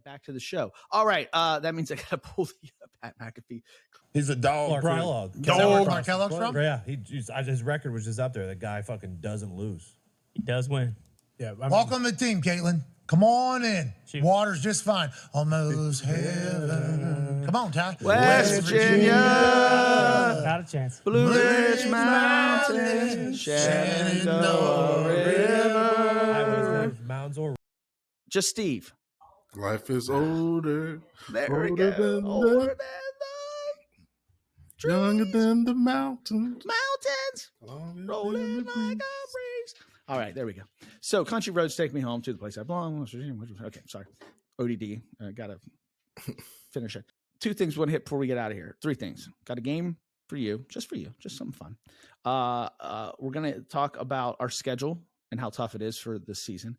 back to the show. All right. That means I got to pull the Pat McAfee. He's a dog. Clark Kellogg's from? Yeah, his record was just up there. That guy fucking doesn't lose. He does win. Yeah. Welcome to the team, Caitlin. Come on in. Water's just fine. Almost heaven. Come on, Ty. West Virginia. Not a chance. Blue Ridge Mountains. Shenandoah River. Mounds or just Steve. Life is older. There we go. Older than the younger than the mountains. Rolling like a breeze. All right, there we go. So, country roads take me home to the place I belong. Okay, sorry. ODD. Got to finish it. 2 things we want to hit before we get out of here. 3 things. Got a game for you, just something fun. We're going to talk about our schedule and how tough it is for this season.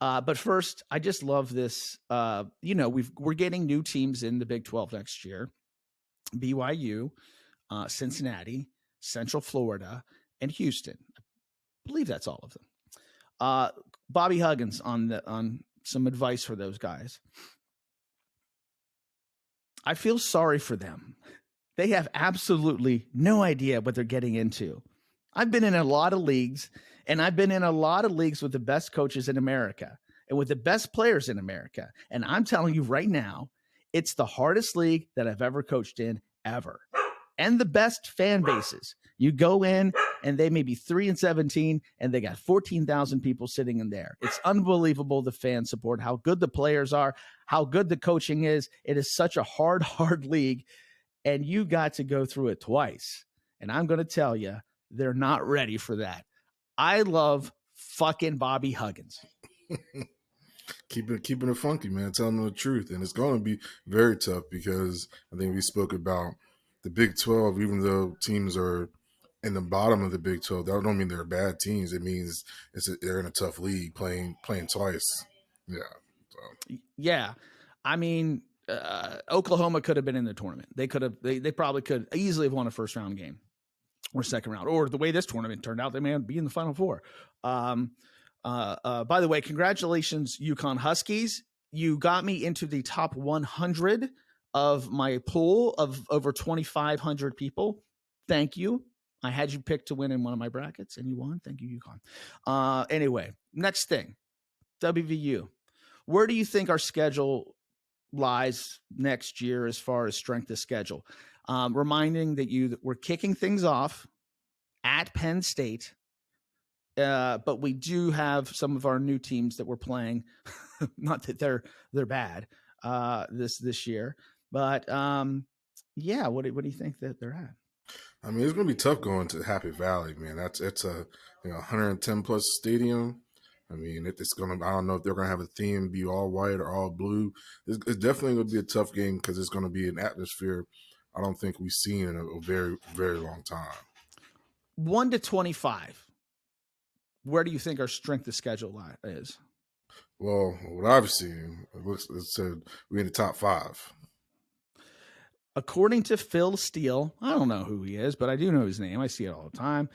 But first, I just love this. We're getting new teams in the Big 12 next year. BYU, Cincinnati, Central Florida, and Houston. I believe that's all of them. Bobby Huggins on some advice for those guys. I feel sorry for them. They have absolutely no idea what they're getting into. I've been in a lot of leagues, and I've been in a lot of leagues with the best coaches in America and with the best players in America. And I'm telling you right now, it's the hardest league that I've ever coached in ever. And the best fan bases. You go in and they may be 3-17 and they got 14,000 people sitting in there. It's unbelievable, the fan support, how good the players are, how good the coaching is. It is such a hard league. And you got to go through it twice. And I'm going to tell you, they're not ready for that. I love fucking Bobby Huggins. Keeping it funky, man. Telling them the truth. And it's going to be very tough because I think we spoke about the Big 12, even though teams are in the bottom of the Big 12, that don't mean they're bad teams. It means they're in a tough league playing twice. Yeah. So. Yeah. I mean, Oklahoma could have been in the tournament. They probably could easily have won a first round game or second round, or the way this tournament turned out, they may be in the Final Four. By the way, congratulations, UConn Huskies. You got me into the top 100 of my pool of over 2,500 people. Thank you. I had you picked to win in one of my brackets, and you won. Thank you, UConn. Anyway, next thing, WVU. Where do you think our schedule lies next year as far as strength of schedule? Reminding that we're kicking things off at Penn State, but we do have some of our new teams that we're playing. Not that they're bad this year, but yeah. What do you think that they're at? I mean, it's going to be tough going to Happy Valley, man. It's a 110 plus stadium. I mean, it's going to. I don't know if they're going to have a theme, be all white or all blue. It's definitely going to be a tough game because it's going to be an atmosphere I don't think we've seen in a very, very long time. 1 to 25. Where do you think our strength of schedule is? Well, what I've seen, it said we're in the top 5. According to Phil Steele, I don't know who he is, but I do know his name. I see it all the time.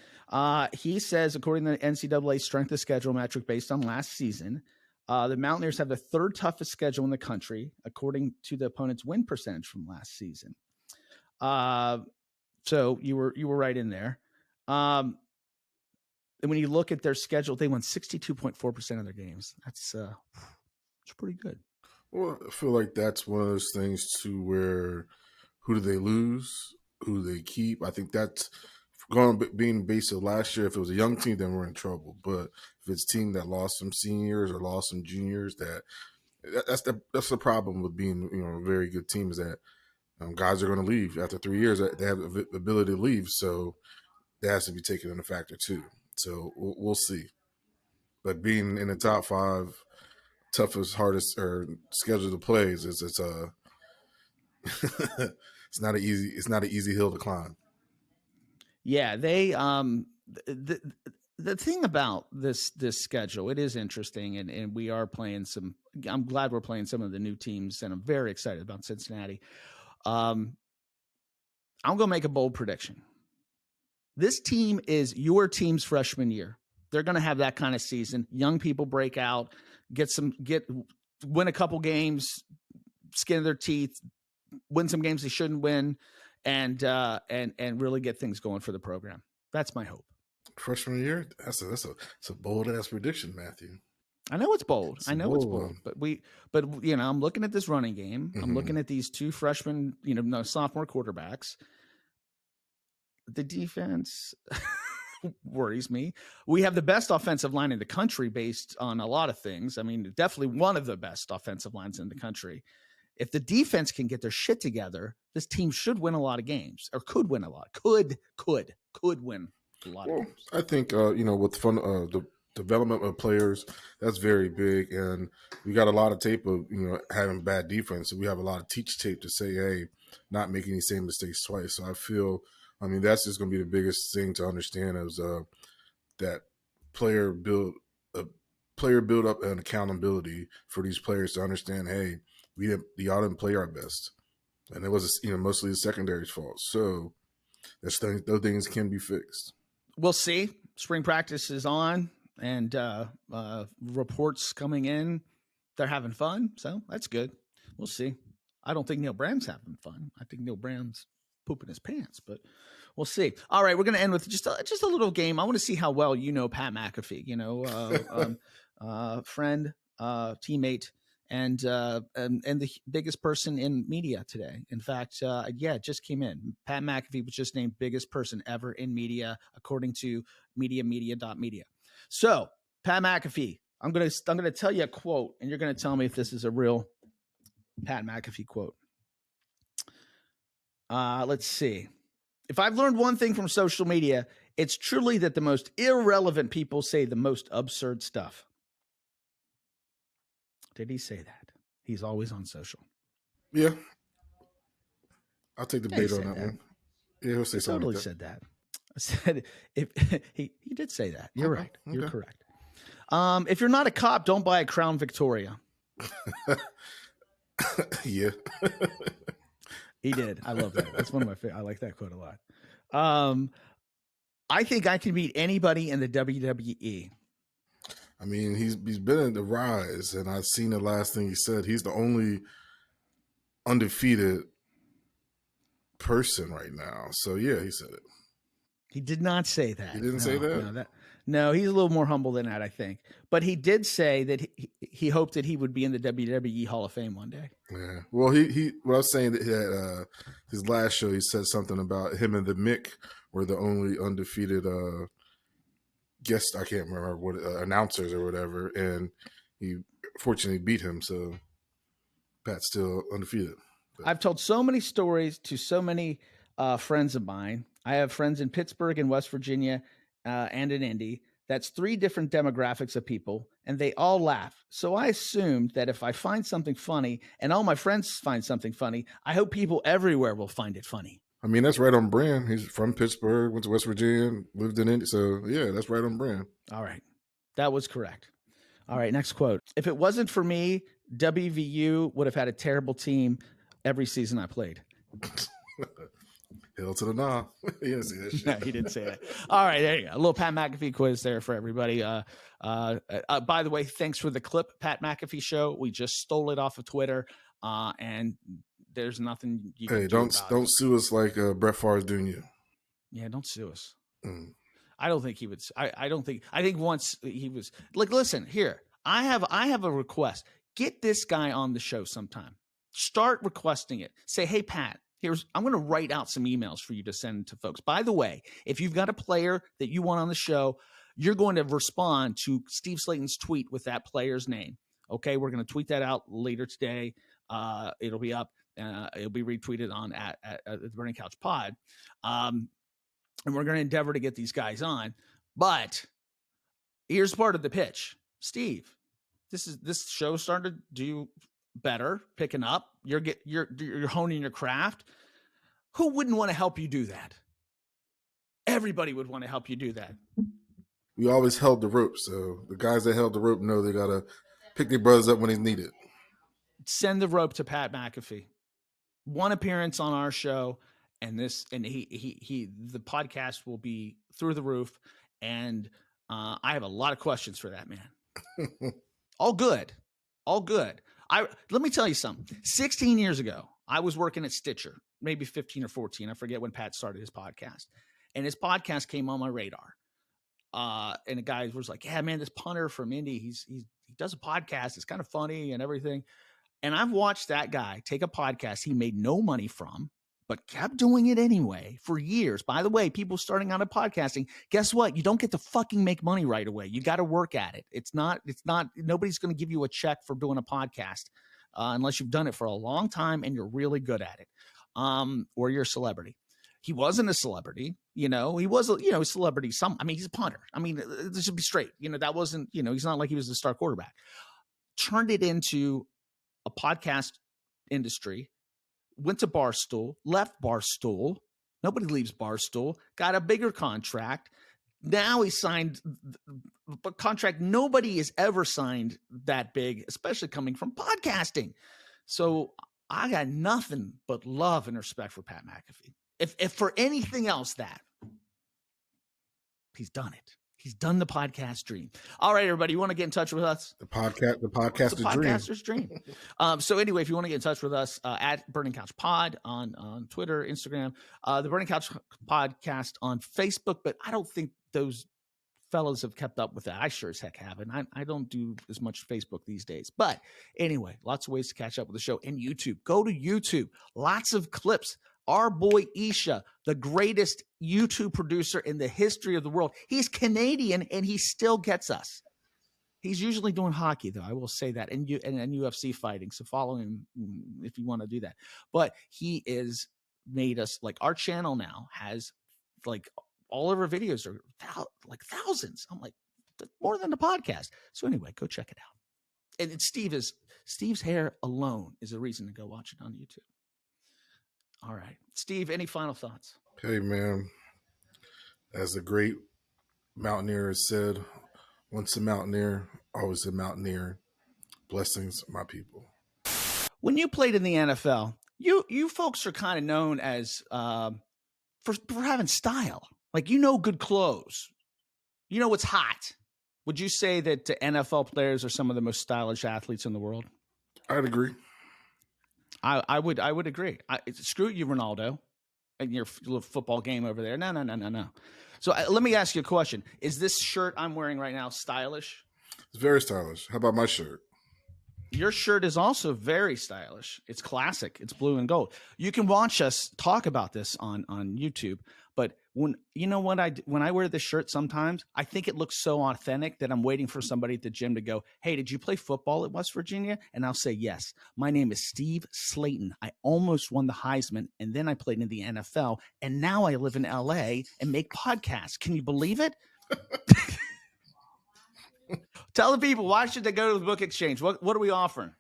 He says, according to the NCAA strength of schedule metric based on last season, the Mountaineers have the 3rd toughest schedule in the country, according to the opponent's win percentage from last season. So you were right in there. And when you look at their schedule, they won 62.4% of their games. That's pretty good. Well, I feel like that's one of those things too, where who do they lose, who do they keep? I think that's being based on last year. If it was a young team, then we're in trouble. But if it's a team that lost some seniors or lost some juniors, that's the problem with being a very good team, is that guys are going to leave after 3 years. They have the ability to leave, so that has to be taken into factor too. So we'll see. But being in the top 5, toughest, hardest or schedule to play is it's not an easy hill to climb. Yeah, they the thing about this schedule, it is interesting, and we are playing some. I'm glad we're playing some of the new teams, and I'm very excited about Cincinnati. I'm gonna make a bold prediction. This team is your team's freshman year. They're gonna have that kind of season. Young people break out, get win a couple games, skin of their teeth, win some games they shouldn't win, and really get things going for the program. That's my hope. Freshman year, that's a bold ass prediction, Matthew. I know it's bold. It's I know it's bold. bold, but I'm looking at this running game. I'm looking at these two freshmen, sophomore quarterbacks. The defense worries me. We have the best offensive line in the country based on a lot of things. I mean, definitely one of the best offensive lines in the country. If the defense can get their shit together, this team should win a lot of games, or could win a lot. Could win a lot of games. I think with the development of players, that's very big, and we got a lot of tape of having bad defense. So we have a lot of teach tape to say, hey, not making the same mistakes twice. So I feel, that's just going to be the biggest thing to understand is that player build up and accountability for these players to understand, hey, y'all didn't play our best, and it was mostly the secondary's fault. So those things can be fixed. We'll see. Spring practice is on, and reports coming in. They're having fun, so that's good. We'll see. I don't think Neil Bram's having fun. I think Neil Bram's pooping his pants, but we'll see. All right, we're going to end with just a little game. I want to see how well you know Pat McAfee. Friend, teammate, and the biggest person in media today. In fact, it just came in. Pat McAfee was just named biggest person ever in media, according to media.media. So, Pat McAfee, I'm gonna tell you a quote, and you're gonna tell me if this is a real Pat McAfee quote. Let's see. If I've learned one thing from social media, it's truly that the most irrelevant people say the most absurd stuff. Did he say that? He's always on social. Yeah. I'll take the bait on that that one. Yeah, he'll say He something totally like that. said that. I said if he did say that. You're Okay, right. You're okay. correct. If you're not a cop, don't buy a Crown Victoria. Yeah. He did. I love that. That's one of my favorite. I like that quote a lot. I think I can beat anybody in the WWE. I mean, he's been in the rise, and I've seen the last thing he said. He's the only undefeated person right now. So yeah, he said it. He did not say that. He didn't say that? No, he's a little more humble than that, I think. But he did say that he hoped that he would be in the WWE Hall of Fame one day. Yeah. Well, he what I was saying that he had, his last show, he said something about him and the Mick were the only undefeated guest. I can't remember what announcers or whatever, and he fortunately beat him. So Pat's still undefeated. But I've told so many stories to so many friends of mine. I have friends in Pittsburgh and West Virginia and in Indy. That's 3 different demographics of people, and they all laugh. So I assumed that if I find something funny and all my friends find something funny, I hope people everywhere will find it funny. I mean, that's right on brand. He's from Pittsburgh, went to West Virginia, lived in Indy. So yeah, that's right on brand. All right. That was correct. All right. Next quote. If it wasn't for me, WVU would have had a terrible team every season I played. Hell to the nah. He didn't say that shit. No, he didn't say that. All right, there you go. A little Pat McAfee quiz there for everybody. By the way, thanks for the clip, Pat McAfee Show. We just stole it off of Twitter, and there's nothing you can do about don't it. sue us like Brett Favre's doing you. Yeah, don't sue us. Mm. I don't think he would. I don't think. I think once he was like, listen here. I have a request. Get this guy on the show sometime. Start requesting it. Say, hey Pat. I'm going to write out some emails for you to send to folks. By the way, if you've got a player that you want on the show, you're going to respond to Steve Slayton's tweet with that player's name. Okay, we're going to tweet that out later today. It'll be up. It'll be retweeted on at the Burning Couch Pod. And we're going to endeavor to get these guys on. But here's part of the pitch. Steve, this show started to do better, picking up. You're honing your craft. Who wouldn't want to help you do that? Everybody would want to help you do that. We always held the rope, so the guys that held the rope know they gotta pick their brothers up when he's needed. Send the rope to Pat McAfee. One appearance on our show, and the podcast will be through the roof. And I have a lot of questions for that man. All good. All good. Let me tell you something. 16 years ago, I was working at Stitcher, maybe 15 or 14. I forget when Pat started his podcast. And his podcast came on my radar. And the guy was like, yeah, man, this punter from Indy, he does a podcast. It's kind of funny and everything. And I've watched that guy take a podcast he made no money from, but kept doing it anyway for years. By the way, people starting out at podcasting, guess what? You don't get to fucking make money right away. You got to work at it. It's not, nobody's going to give you a check for doing a podcast unless you've done it for a long time and you're really good at it. Or you're a celebrity. He wasn't a celebrity, he was, a celebrity. He's a punter. This should be straight. That wasn't, he's not like he was the star quarterback. Turned it into a podcast industry, went to Barstool, left Barstool. Nobody leaves Barstool, got a bigger contract. Now he signed a contract nobody has ever signed that big, especially coming from podcasting. So I got nothing but love and respect for Pat McAfee. If for anything else, that he's done it. He's done the podcast dream. All right, everybody, you want to get in touch with us? The podcaster's dream. So anyway, if you want to get in touch with us, at Burning Couch Pod on Twitter, Instagram, the Burning Couch Podcast on Facebook, but I don't think those fellows have kept up with that. I sure as heck haven't. I don't do as much Facebook these days. But anyway, lots of ways to catch up with the show. And YouTube. Go to YouTube. Lots of clips. Our boy Isha, the greatest YouTube producer in the history of the world. He's Canadian and he still gets us. He's usually doing hockey, though. I will say that, and UFC fighting. So follow him if you want to do that. But he is made us, like, our channel now has, like, all of our videos are like thousands. I'm like, more than the podcast. So anyway, go check it out. And Steve's hair alone is a reason to go watch it on YouTube. All right. Steve, any final thoughts? Hey, man. As the great mountaineer has said, once a mountaineer, always a mountaineer. Blessings, my people. When you played in the NFL, you folks are kind of known as for having style. Like, good clothes. What's hot. Would you say that NFL players are some of the most stylish athletes in the world? I'd agree. I would agree. Screw you, Ronaldo, and your little football game over there. No. So let me ask you a question. Is this shirt I'm wearing right now stylish? It's very stylish. How about my shirt? Your shirt is also very stylish. It's classic. It's blue and gold. You can watch us talk about this on YouTube. But when I wear this shirt, sometimes I think it looks so authentic that I'm waiting for somebody at the gym to go, hey, did you play football at West Virginia? And I'll say, yes. My name is Steve Slayton. I almost won the Heisman, and then I played in the NFL, and now I live in L.A. and make podcasts. Can you believe it? Tell the people, why should they go to the Book Exchange? What are we offering?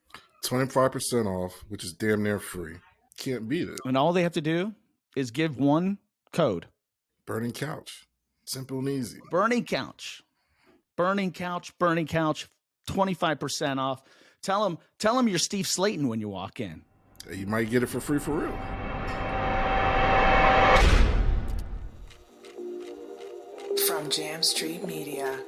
25% off, which is damn near free. Can't beat it. And all they have to do is give one code. Burning Couch. Simple and easy. Burning Couch. 25% off. Tell them you're Steve Slayton when you walk in. You might get it for free for real. From Jam Street Media.